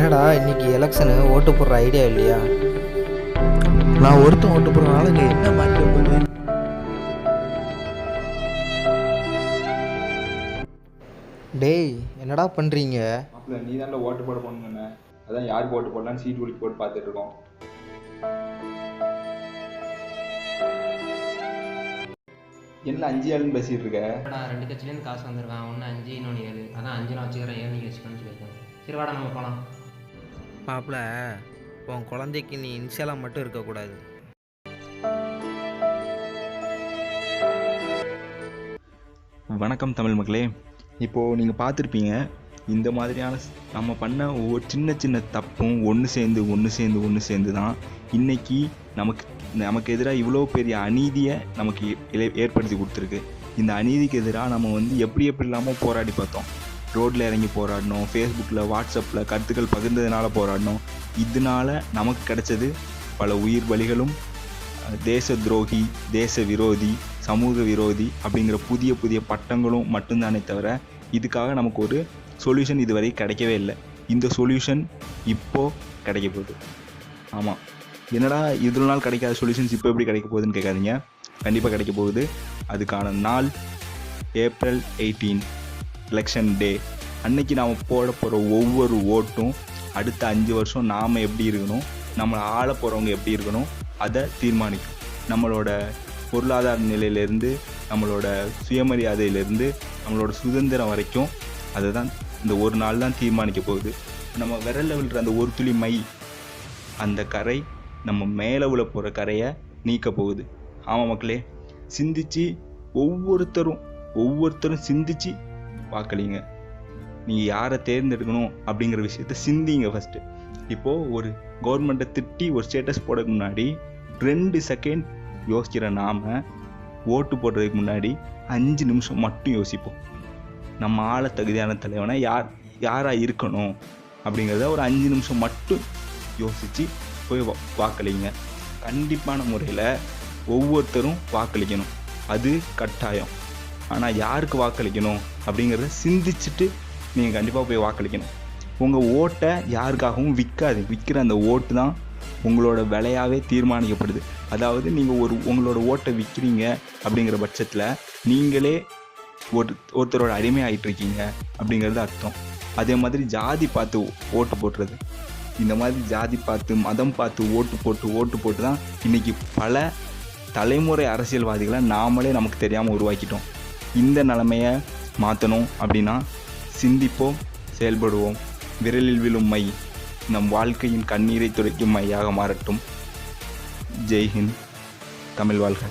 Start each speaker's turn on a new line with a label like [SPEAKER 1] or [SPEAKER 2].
[SPEAKER 1] என்னடா இன்னைக்கு எலெக்ஷனு ஓட்டு போடுற ஐடியா இல்லையா?
[SPEAKER 2] நான் ஒருத்தன் ஓட்டு போடுறதுனால இங்கே என்ன மாற்ற போகுது?
[SPEAKER 1] டேய் என்னடா பண்ணுறீங்க?
[SPEAKER 3] மாப்பிள்ள நீ தான் ஓட்டு போட போகணுங்கண்ணே. அதான் யாருக்கு ஓட்டு போடலான்னு சீட் குலுக்கி போட்டு பார்த்துட்டு இருக்கோம். என்ன 5 பேசிட்டு இருக்க?
[SPEAKER 4] ரெண்டு கட்சியிலேருந்து காசு வந்திருக்கான். ஒன்று 5 இன்னொன்று 7. அதான் 5 நான் வச்சுக்கிறேன், 7 நீங்கள் வச்சுக்கணும்னு சொல்லியிருக்கேன். சரி வாடா நம்ம போகலாம்.
[SPEAKER 1] மாப்பிள்ள உன் குழந்தைக்கு நீ இன்ஷியலாக மட்டும் இருக்கக்கூடாது.
[SPEAKER 3] வணக்கம் தமிழ் மக்களே. இப்போது நீங்கள் பார்த்துருப்பீங்க, இந்த மாதிரியான நம்ம பண்ண ஒவ்வொரு சின்ன சின்ன தப்பும் ஒன்று சேர்ந்து தான் இன்றைக்கி நமக்கு எதிராக இவ்வளோ பெரிய அநீதியை நமக்கு ஏற்படுத்தி கொடுத்துருக்கு. இந்த அநீதிக்கு எதிராக நம்ம எப்படி இல்லாமல் போராடி பார்த்தோம். ரோட்டில் இறங்கி போராடினோம், ஃபேஸ்புக்கில் வாட்ஸ்அப்பில் கருத்துக்கள் பகிர்ந்ததுனால போராடினோம். இதனால் நமக்கு கிடைச்சது பல உயிர் பலிகளும், தேச துரோகி, தேச விரோதி, சமூக விரோதி அப்படிங்கிற புதிய பட்டங்களும் மட்டும்தானே தவிர இதுக்காக நமக்கு ஒரு சொல்யூஷன் இதுவரை கிடைக்கவே இல்லை. இந்த சொல்யூஷன் இப்போது கிடைக்க போகுது. ஆமாம், என்னடா இவ்வளோ நாள் கிடைக்காத சொல்யூஷன்ஸ் இப்போ எப்படி கிடைக்க போகுதுன்னு கேட்காதீங்க. கண்டிப்பாக கிடைக்க போகுது. அதுக்கான நாள் April 18 எலெக்ஷன் டே. அன்னைக்கு நாம் போட போகிற ஒவ்வொரு ஓட்டும் அடுத்த 5 வருஷம் நாம் எப்படி இருக்கணும், நம்மளை ஆள போகிறவங்க எப்படி இருக்கணும் அதை தீர்மானிக்கும். நம்மளோட பொருளாதார நிலையிலேருந்து, நம்மளோட சுயமரியாதையிலேருந்து, நம்மளோட சுதந்திரம் வரைக்கும் அதை தான் இந்த ஒரு நாள் தான் தீர்மானிக்க போகுது. நம்ம விரலில் விழுற அந்த ஒரு துளி மை, அந்த கரை நம்ம மேலே உள்ள போகிற கரையை நீக்க போகுது. ஆமாம் மக்களே, சிந்திச்சு ஒவ்வொருத்தரும் சிந்திச்சு வாக்களிங்க. நீங்கள் யாரை தேர்ந்தெடுக்கணும் அப்படிங்கிற விஷயத்த சிந்திங்க ஃபஸ்ட்டு. இப்போது ஒரு கவர்மெண்ட்டை திட்டி ஒரு ஸ்டேட்டஸ் போடுறதுக்கு முன்னாடி 2 செகண்ட் யோசிக்கிற நாம் ஓட்டு போடுறதுக்கு முன்னாடி 5 நிமிஷம் மட்டும் யோசிப்போம். நம்ம ஆள தகுதியான தலைவனை யாராக இருக்கணும் அப்படிங்கிறத ஒரு 5 நிமிஷம் மட்டும் யோசித்து போய் வாக்களிங்க. கண்டிப்பான முறையில் ஒவ்வொருத்தரும் வாக்களிக்கணும், அது கட்டாயம். ஆனால் யாருக்கு வாக்களிக்கணும் அப்படிங்கிறத சிந்திச்சுட்டு நீங்கள் கண்டிப்பாக போய் வாக்களிக்கணும். உங்கள் ஓட்டை யாருக்காகவும் விற்காது. விற்கிற அந்த ஓட்டு தான் உங்களோட விலையாகவே தீர்மானிக்கப்படுது. அதாவது நீங்கள் உங்களோட ஓட்டை விற்கிறீங்க அப்படிங்கிற பட்சத்தில் நீங்களே ஒருத்தரோட அடிமை ஆகிட்டுருக்கீங்க அப்படிங்கிறது அர்த்தம். அதே மாதிரி ஜாதி பார்த்து ஓட்டு போடுறது, இந்த மாதிரி ஜாதி பார்த்து மதம் பார்த்து ஓட்டு போட்டு தான் இன்றைக்கி பல தலைமுறை அரசியல்வாதிகளை நாமளே நமக்கு தெரியாமல் உருவாக்கிட்டோம். இந்த நிலைமையை மாற்றணும் அப்படின்னா சிந்திப்போம், செயல்படுவோம். விரலில் விழும் மை நம் வாழ்க்கையின் கண்ணீரை துடைக்கும் மையாக மாறட்டும். ஜெய்ஹிந்த், தமிழ் வாழ்க.